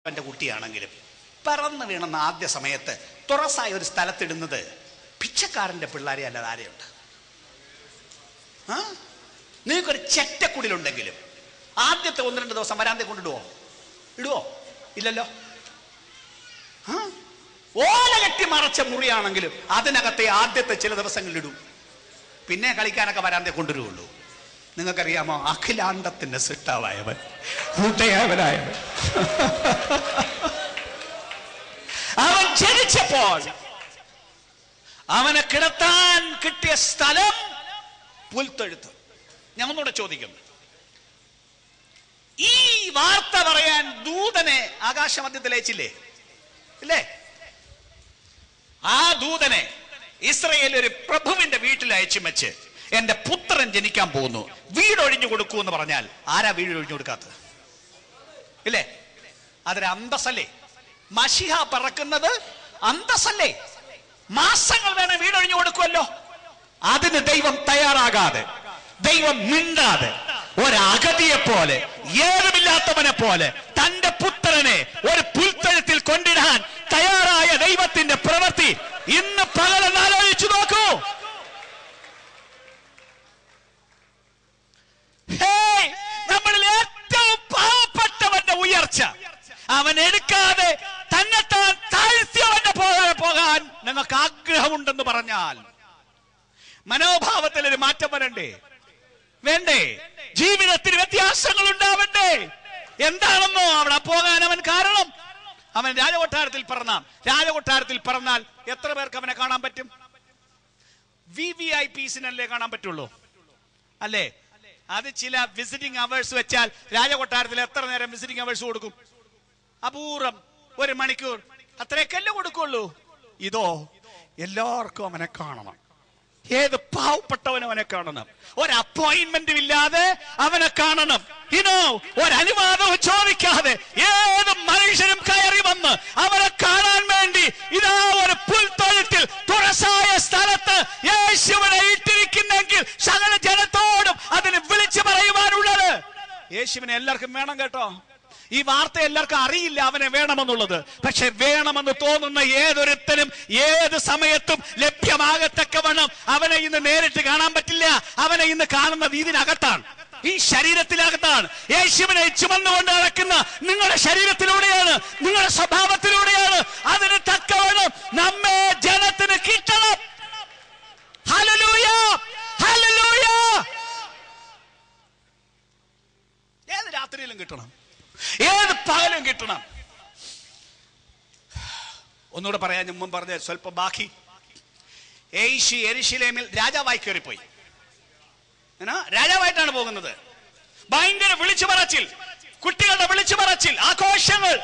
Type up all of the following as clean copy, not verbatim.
എൻ്റെ കുട്ടിയാണെങ്കിലും പറന്ന് വീണെന്ന ആദ്യ സമയത്ത് തുറസായ ഒരു സ്ഥലത്തിടുന്നത് പിച്ചക്കാരൻ്റെ പിള്ളേരെ അല്ലാതെ ആരെയുണ്ട്? നിങ്ങൾക്കൊരു ചെറ്റക്കുടിലുണ്ടെങ്കിലും ആദ്യത്തെ 1-2 ദിവസം വരാന്തേ കൊണ്ടിടുവോ? ഇടുവോ? ഇല്ലല്ലോ. ഓല കെട്ടി മറച്ച മുറിയാണെങ്കിലും അതിനകത്തെ ആദ്യത്തെ ചില ദിവസങ്ങളിൽ ഇടും. പിന്നെ കളിക്കാനൊക്കെ വരാന്തേ കൊണ്ടുവരുള്ളൂ. നിങ്ങൾക്കറിയാമോ, അഖിലാണ്ടത്തിന്റെ സിട്ടാവായവൻ, കൂട്ടയാവനായവൻ, അവൻ ജനിച്ചപ്പോൾ അവനെ കിടത്താൻ കിട്ടിയ സ്ഥലം പുൽത്തൊഴുത്ത്. ഞാൻ ഒന്നുകൂടെ ചോദിക്കും, ഈ വാർത്ത പറയാൻ ദൂതനെ ആകാശമധ്യത്തിൽ അയച്ചില്ലേ? ഇല്ലേ? ആ ദൂതനെ ഇസ്രയേൽ ഒരു പ്രഭുവിന്റെ വീട്ടിൽ അയച്ചു വെച്ച് എന്റെ പുത്രൻ ജനിക്കാൻ പോകുന്നു, വീടൊഴിഞ്ഞു കൊടുക്കൂ എന്ന് പറഞ്ഞാൽ ആരാ വീടൊഴിഞ്ഞു കൊടുക്കാത്തത്? ഇല്ലേ? അതൊരു അന്തസ്സല്ലേ? മശിഹ പറക്കുന്നത് അന്തസ്സല്ലേ? മാസങ്ങൾ വേണേ വീടൊഴിഞ്ഞു കൊടുക്കുമല്ലോ. അതിന് ദൈവം തയ്യാറാകാതെ, ദൈവം മിണ്ടാതെ, ഒരഗതിയെ പോലെ, ഏതുമില്ലാത്തവനെ പോലെ തന്റെ പുത്രനെ ഒരു പുൽത്തൊഴുത്തിൽ കൊണ്ടിടാൻ തയ്യാറായ ദൈവത്തിന്റെ പ്രവൃത്തി ഇന്ന് പകലെന്ന് ആലോചിച്ചു നോക്കൂ. നമ്മളിൽ ഏറ്റവും പാവപ്പെട്ടവന്റെ ഉയർച്ച അവൻ എടുക്കാതെ തന്നെത്താൻ താഴ്ത്തിയവന്റെ പോകാൻ നിങ്ങൾക്ക് ആഗ്രഹമുണ്ടെന്ന് പറഞ്ഞാൽ മനോഭാവത്തിൽ ഒരു മാറ്റം വരണ്ടേ? വേണ്ടേ? ജീവിതത്തിന് വ്യത്യാസങ്ങൾ ഉണ്ടാവണ്ടേ? എന്താണെന്നോ അവിടെ പോകാൻ അവൻ കാരണം? അവൻ രാജകൊട്ടാരത്തിൽ പറഞ്ഞാൽ എത്ര പേർക്ക് അവനെ കാണാൻ പറ്റും? VVIPസിനല്ലേ കാണാൻ പറ്റുള്ളൂ, അല്ലേ? അത് ചില വിസിറ്റിംഗ് അവേഴ്സ് വെച്ചാൽ രാജകൊട്ടാരത്തിൽ എത്ര നേരം വിസിറ്റിംഗ് അവേഴ്സ് കൊടുക്കും? അപൂർവം 1 മണിക്കൂർ, അത്രയൊക്കെയല്ലേ കൊടുക്കുള്ളൂ. ഇതോ എല്ലാവർക്കും അവനെ കാണണം. ഏത് പാവപ്പെട്ടവനും അവനെ കാണണം. ഒരു അപ്പോയിന്റ്മെന്റും ഇല്ലാതെ അവനെ കാണണം. ഒരനുവാദവും ചോദിക്കാതെ ഏത് മനുഷ്യനും കയറി വന്ന് അവനെ കാണാൻ വേണ്ടി ഇതാ ഒരു പുൽത്തൊഴുത്തിൽ തുറസായ സ്ഥലത്ത് യേശുവിനെ ഇട്ടിരിക്കുന്നെങ്കിൽ സകല ജനത്തോടും അതിന് വിളിച്ചു പറയുവാനുള്ളത് യേശുവിനെ എല്ലാവർക്കും വേണം കേട്ടോ. ഈ വാർത്ത എല്ലാവർക്കും അറിയില്ല അവനെ വേണമെന്നുള്ളത്. പക്ഷെ വേണമെന്ന് തോന്നുന്ന ഏതൊരുത്തനും ഏത് സമയത്തും ലഭ്യമാകത്തക്കവണ്ണം അവനെ ഇന്ന് നേരിട്ട് കാണാൻ പറ്റില്ല. അവനെ ഇന്ന് കാണുന്നത് ഇതിനകത്താണ്, ഈ ശരീരത്തിനകത്താണ്. യേശുവിനെ ചുമന്നുകൊണ്ട് നടക്കുന്ന നിങ്ങളുടെ ശരീരത്തിലൂടെയാണ്, നിങ്ങളുടെ സ്വഭാവത്തിലൂടെയാണ്. അതിന് തക്കവണ്ണം നമ്മെ ജനത്തിന് കിട്ടണം. Hallelujah, hallelujah. ഏത് രാത്രിയിലും കിട്ടണം, ഏത് പകലും കിട്ടണം. ഒന്നുകൂടെ പറയാൻ മുമ്പ് പറഞ്ഞ സ്വല്പം ബാക്കി. യെരൂശലേമിൽ രാജാവായി കയറിപ്പോയി. രാജാവായിട്ടാണ് പോകുന്നത്. ഭയങ്കര വിളിച്ചു പറച്ചിൽ, കുട്ടികളുടെ വിളിച്ചു പറച്ചിൽ, ആഘോഷങ്ങൾ.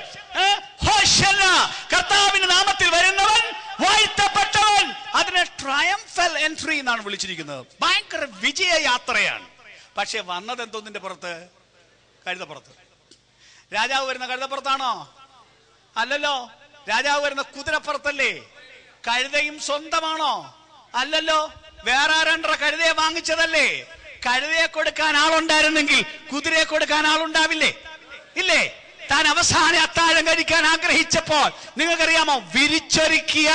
കർത്താവിന്റെ നാമത്തിൽ വരുന്നവൻ വാഴ്ത്തപ്പെട്ടവൻ. അതിനെ ട്രയംഫൽ എൻട്രി എന്നാണ് വിളിച്ചിരിക്കുന്നത്. ഭയങ്കര വിജയ യാത്രയാണ്. പക്ഷെ വന്നത് എന്തോന്നിന്റെ പുറത്ത്? കഴുതപ്പുറത്ത്. രാജാവ് വരുന്ന കഴുതപ്പുറത്താണോ? അല്ലല്ലോ. രാജാവ് വരുന്ന കുതിരപ്പുറത്തല്ലേ? കഴുതയും സ്വന്തമാണോ? അല്ലല്ലോ. വേറെ 2 കഴുതയെ വാങ്ങിച്ചതല്ലേ? കഴുതയെ കൊടുക്കാൻ ആളുണ്ടായിരുന്നെങ്കിൽ കുതിരയെ കൊടുക്കാൻ ആളുണ്ടാവില്ലേ? ഇല്ലേ? താൻ അവസാന അത്താഴം കഴിക്കാൻ ആഗ്രഹിച്ചപ്പോൾ നിങ്ങൾക്കറിയാമോ, വിരിച്ചൊരുക്കിയ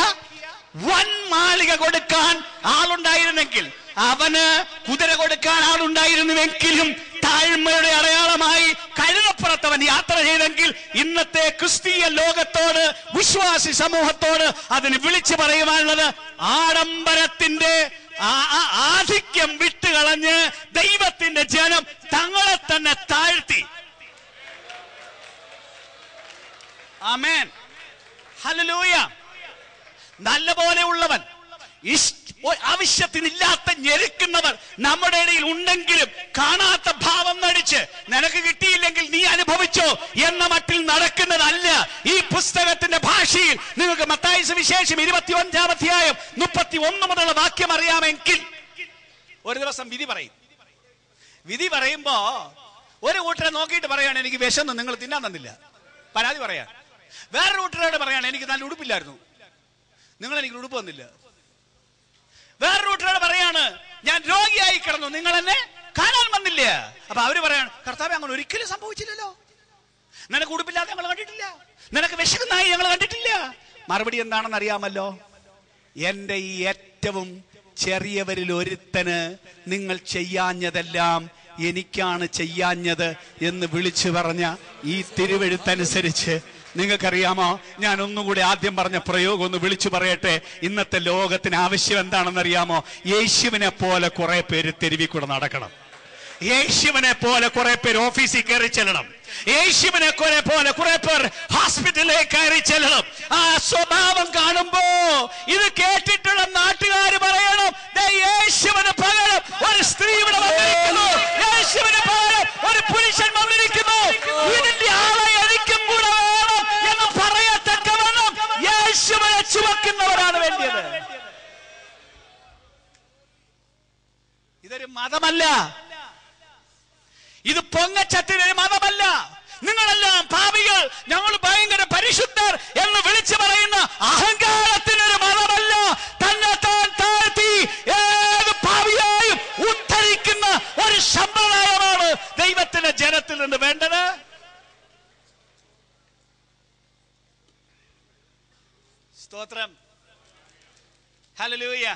മാളിക കൊടുക്കാൻ ആളുണ്ടായിരുന്നെങ്കിൽ, അവന് കുതിര കൊടുക്കാൻ ആളുണ്ടായിരുന്നുവെങ്കിലും താഴ്മയുടെ അടയാളമായി കഴുതപ്പുറത്തവൻ യാത്ര ചെയ്തെങ്കിൽ ഇന്നത്തെ ക്രിസ്തീയ ലോകത്തോട്, വിശ്വാസി സമൂഹത്തോട് അതിന് വിളിച്ചു പറയുവാനുള്ളത് ആഡംബരത്തിന്റെ ആധിക്യം വിട്ടുകളഞ്ഞ് ദൈവത്തിന്റെ ജനം തങ്ങളെ തന്നെ താഴ്ത്തി. ആമേൻ, ഹല്ലേലൂയ. നല്ലപോലെ ഉള്ളവൻ, ആവശ്യത്തിനില്ലാത്ത ഞെരുക്കുന്നവർ നമ്മുടെ ഇടയിൽ ഉണ്ടെങ്കിലും കാണാത്ത ഭാവം നടിച്ച് നിനക്ക് കിട്ടിയില്ലെങ്കിൽ നീ അനുഭവിച്ചോ എന്ന മട്ടിൽ നടക്കുന്നതല്ല ഈ പുസ്തകത്തിന്റെ ഭാഷയിൽ. നിങ്ങൾക്ക് മത്തായി സുവിശേഷം 25-ാം അധ്യായം 31 മുതലുള്ള വാക്യം അറിയാമെങ്കിൽ ഒരു ദിവസം വിധി പറയും. വിധി പറയുമ്പോ ഒരു കൂട്ടരെ നോക്കിയിട്ട് പറയാണ്, എനിക്ക് വിശന്നു, നിങ്ങൾ തിന്നാൻ തന്നില്ല, പരാതി പറയാൻ. വേറൊരു കൂട്ടരോട് പറയാണ്, എനിക്ക് നല്ല ഉടുപ്പില്ലായിരുന്നു, നിങ്ങൾ എനിക്ക് ഉടുപ്പ് തന്നില്ല. വേറൊരു കൂട്ടരോട് പറയാണ്, ഞാൻ രോഗിയായി കിടന്നു, നിങ്ങൾ എന്നെ കാണാൻ വന്നില്ല. അപ്പൊ അവര് പറയാണ്, കർത്താവേ അങ്ങനെ ഒരിക്കലും സംഭവിച്ചില്ലല്ലോ, നിനക്ക് ഉടുപ്പില്ലാതെ ഞങ്ങൾ കണ്ടിട്ടില്ല, നിനക്ക് വിശക്കുന്നതായി ഞങ്ങൾ കണ്ടിട്ടില്ല. മറുപടി എന്താണെന്ന് അറിയാമല്ലോ? എന്റെ ഈ ഏറ്റവും ചെറിയവരിൽ ഒരുത്തന് നിങ്ങൾ ചെയ്യാഞ്ഞതെല്ലാം എനിക്കാണ് ചെയ്യാഞ്ഞത് എന്ന് വിളിച്ചു പറഞ്ഞ ഈ തിരുവെഴുത്തനുസരിച്ച് നിങ്ങൾക്കറിയാമോ, ഞാൻ ഒന്നുകൂടി ആദ്യം പറഞ്ഞ പ്രയോഗം ഒന്ന് വിളിച്ചു പറയട്ടെ. ഇന്നത്തെ ലോകത്തിന് ആവശ്യം എന്താണെന്നറിയാമോ? യേശുവിനെ പോലെ കുറെ പേര് തെരുവിൽ കൂടെ നടക്കണം. യേശുവിനെ പോലെ കുറെ പേര് ഓഫീസിൽ കയറി ചെല്ലണം. യേശുവിനെ പോലെ കുറെ പേർ ഹോസ്പിറ്റലിലേക്ക് കയറി ചെല്ലണം. ആ സ്വഭാവം കാണുമ്പോ ഇത് കേട്ടിട്ടുള്ള നാട്ടുകാർ പറയണം, യേശുവിന് പകരം ഒരു സ്ത്രീ ഇവിടെ വന്നിരിക്കുന്നു, യേശുവിന് പകരം ഒരു പുരുഷൻ വന്നിരിക്കുന്നു, ഇതിന്റെ ആളെ എനിക്കും കൂടെ വേണം എന്ന് പറയത്തക്കവണ്ണം യേശുവിനെ ചുമക്കുന്നവരാണ് വേണ്ടിയത്. ഇതൊരു മതമല്ല, ഇത് പൊങ്ങച്ചത്തിനൊരു മതമല്ല. നിങ്ങളെല്ലാം പാപികൾ, ഞങ്ങൾ ഭയങ്കര പരിശുദ്ധർ എന്ന് വിളിച്ചു പറയുന്ന അഹങ്കാരത്തിനൊരു മതമല്ല. തന്നെ താൻ താഴ്ത്തി ഏത് പാപിയായും ഉദ്ധരിക്കുന്ന ഒരു സമ്പ്രദായമാണ് ദൈവത്തിന്റെ ജനത്തിൽ നിന്ന് വേണ്ടത്. സ്തോത്രം, ഹല്ലേലൂയ.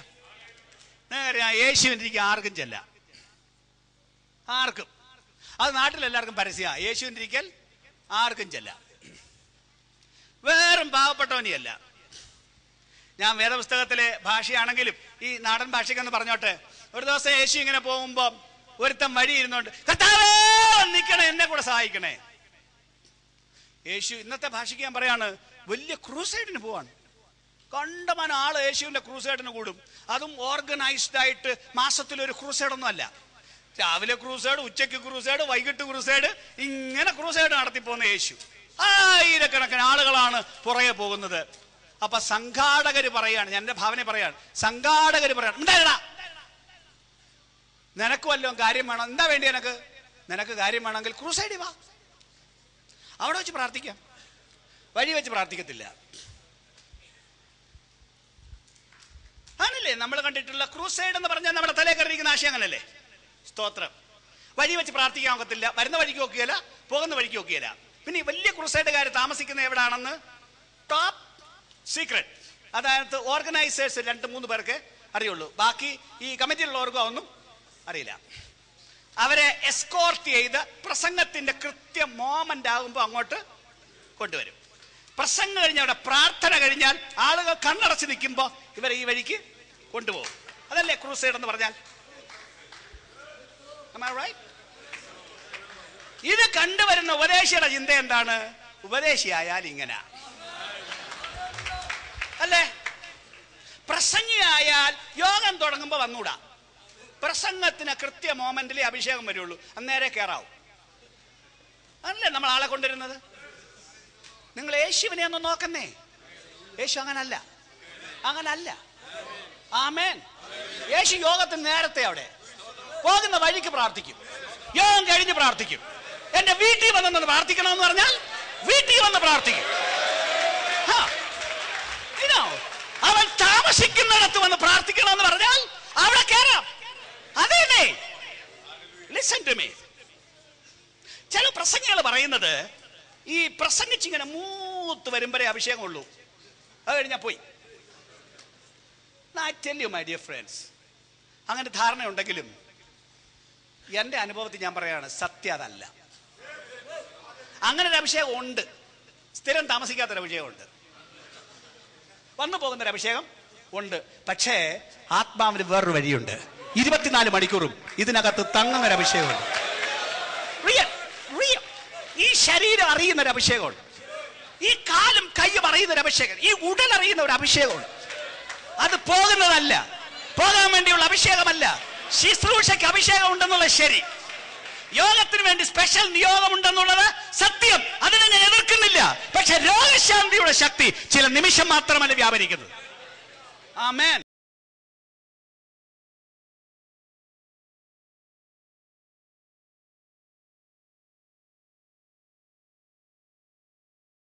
യേശുവിന്റെ ആർക്കും ചെല്ലാം, ആർക്കും. അത് നാട്ടിലെല്ലാവർക്കും പരസ്യ. യേശുവിന്റെ ഇരിക്കൽ ആർക്കും ചെല്ലാം, വേറും പാവപ്പെട്ടവനെയല്ല. ഞാൻ വേദപുസ്തകത്തിലെ ഭാഷയാണെങ്കിലും ഈ നാടൻ ഭാഷയ്ക്കെന്ന് പറഞ്ഞോട്ടെ. ഒരു ദിവസം യേശു ഇങ്ങനെ പോകുമ്പോ ഒരുത്തൻ വഴി ഇരുന്നോണ്ട്, കർത്താവേ നിൽക്കണേ, എന്നെ കൂടെ സഹായിക്കണേ. യേശു ഇന്നത്തെ ഭാഷയ്ക്ക് ഞാൻ പറയാണ്, വലിയ ക്രൂസൈഡിന് പോവാണ്. കണ്ടമാനം ആള് യേശുവിന്റെ ക്രൂസൈഡിന് കൂടും. അതും ഓർഗനൈസ്ഡ് ആയിട്ട് മാസത്തിലൊരു ക്രൂസൈഡൊന്നും അല്ല. രാവിലെ ക്രൂസൈഡ്, ഉച്ചയ്ക്ക് ക്രൂസൈഡ്, വൈകിട്ട് ക്രൂസൈഡ്, ഇങ്ങനെ ക്രൂസൈഡ് നടത്തിപ്പോകുന്ന യേശു. ആയിരക്കണക്കിന് ആളുകളാണ് പുറകെ പോകുന്നത്. അപ്പൊ സംഘാടകര് പറയാണ്, ഞാൻ എന്റെ ഭാവന പറയാണ്, സംഘാടകര് പറയാണ്, ഉണ്ടായിടാ, നിനക്ക് വല്ലതും കാര്യം വേണം. എന്താ വേണ്ടി നിനക്ക് കാര്യം വേണമെങ്കിൽ ക്രൂസൈഡിൽ വാ, അവിടെ വെച്ച് പ്രാർത്ഥിക്കാം. വഴി വെച്ച് പ്രാർത്ഥിക്കത്തില്ല. ആണല്ലേ നമ്മൾ കണ്ടിട്ടുള്ള ക്രൂസൈഡ് എന്ന് പറഞ്ഞാൽ നമ്മുടെ തലേ കയറിയിരിക്കുന്ന ആശയം അങ്ങനല്ലേ? സ്തോത്രം. വഴി വെച്ച് പ്രാർത്ഥിക്കാൻ ഒക്കത്തില്ല, വരുന്ന വഴിക്ക് നോക്കിയല്ല, പോകുന്ന വഴിക്ക് നോക്കിയല്ല. പിന്നെ ഈ വലിയ ക്രൂസൈഡുകാർ താമസിക്കുന്ന എവിടാണെന്ന് ടോപ്പ് സീക്രട്ട്, അതായത് ഓർഗനൈസേഴ്സ് 2-3 പേർക്ക് അറിയുള്ളൂ. ബാക്കി ഈ കമ്മിറ്റിയിലുള്ളവർക്കും ഒന്നും അറിയില്ല. അവരെ എസ്കോർട്ട് ചെയ്ത് പ്രസംഗത്തിന്റെ കൃത്യം മോമെന്റ് ആകുമ്പോൾ അങ്ങോട്ട് കൊണ്ടുവരും. പ്രസംഗം കഴിഞ്ഞ അവിടെ പ്രാർത്ഥന കഴിഞ്ഞാൽ ആളുകൾ കണ്ണടച്ച് നിൽക്കുമ്പോൾ ഇവരെ ഈ വഴിക്ക് കൊണ്ടുപോകും. അതല്ലേ ക്രൂസൈഡ് എന്ന് പറഞ്ഞാൽ? ഇത് കണ്ടുവരുന്ന ഉപദേശിയുടെ ചിന്ത എന്താണ്? ഉപദേശിയായാൽ ഇങ്ങനെ അല്ലേ? പ്രസംഗിയായാൽ യോഗം തുടങ്ങുമ്പോ വന്നൂടാ. പ്രസംഗത്തിന് കൃത്യ മോമെന്റിലെ അഭിഷേകം വരുള്ളൂ, അന്നേരെ കയറാവും. അല്ലേ നമ്മൾ ആളെ കൊണ്ടുവരുന്നത്? നിങ്ങൾ യേശുവിനെ ഒന്ന് നോക്കുന്നേ. യേശു അങ്ങനല്ല, അങ്ങനല്ല. ആമേൻ. യേശു യോഗത്തിന് നേരത്തെ അവിടെ പോകുന്ന വഴിക്ക് പ്രാർത്ഥിക്കും, യോഗം കഴിഞ്ഞ് പ്രാർത്ഥിക്കും. എന്റെ വീട്ടിൽ വന്നെന്ന് പ്രാർത്ഥിക്കണമെന്ന് പറഞ്ഞാൽ വീട്ടിൽ വന്ന് പ്രാർത്ഥിക്കും. അവൻ താമസിക്കുന്നിടത്ത് വന്ന് പ്രാർത്ഥിക്കണമെന്ന് പറഞ്ഞാൽ അവിടെ കയറാം. അതേനെ. Listen to me. ചില പ്രസംഗികൾ പറയുന്നത് ഈ പ്രസംഗിച്ചിങ്ങനെ മൂത്ത് വരുമ്പോഴേ അഭിഷേകമുള്ളൂ, അത് കഴിഞ്ഞാൽ പോയി. I tell you my dear friends, അങ്ങനെ ധാരണയുണ്ടെങ്കിലും എന്റെ അനുഭവത്തിൽ ഞാൻ പറയാണ്, സത്യം അതല്ല. അങ്ങനെ ഒരു അഭിഷേകം ഉണ്ട്, സ്ഥിരം താമസിക്കാത്തൊരു അഭിഷേകമുണ്ട്, വന്നു പോകുന്നൊരു അഭിഷേകം ഉണ്ട്. പക്ഷേ ആത്മാവിന് വേറൊരു വഴിയുണ്ട്. 24 മണിക്കൂറും ഇതിനകത്ത് തങ്ങുന്നൊരു അഭിഷേകമുണ്ട്. ഈ ശരീരം അറിയുന്നൊരു അഭിഷേകമുണ്ട്, ഈ കാലും കൈയും അറിയുന്നൊരു അഭിഷേകം, ഈ ഉടൽ അറിയുന്ന ഒരു അഭിഷേകമുണ്ട്. അത് പോകുന്നതല്ല, പോകാൻ വേണ്ടിയുള്ള അഭിഷേകമല്ല. ശുശ്രൂഷയ്ക്ക് അഭിഷേകം ഉണ്ടെന്നുള്ള ശരി, യോഗത്തിന് വേണ്ടി സ്പെഷ്യൽ നിയോഗം ഉണ്ടെന്നുള്ളത് സത്യം, അതിനെ ഞാൻ എതിർക്കുന്നില്ല. പക്ഷെ രോഗശാന്തിയുടെ ശക്തി ചില നിമിഷം മാത്രമല്ല വ്യാപരിക്കുന്നത്. ആമേൻ.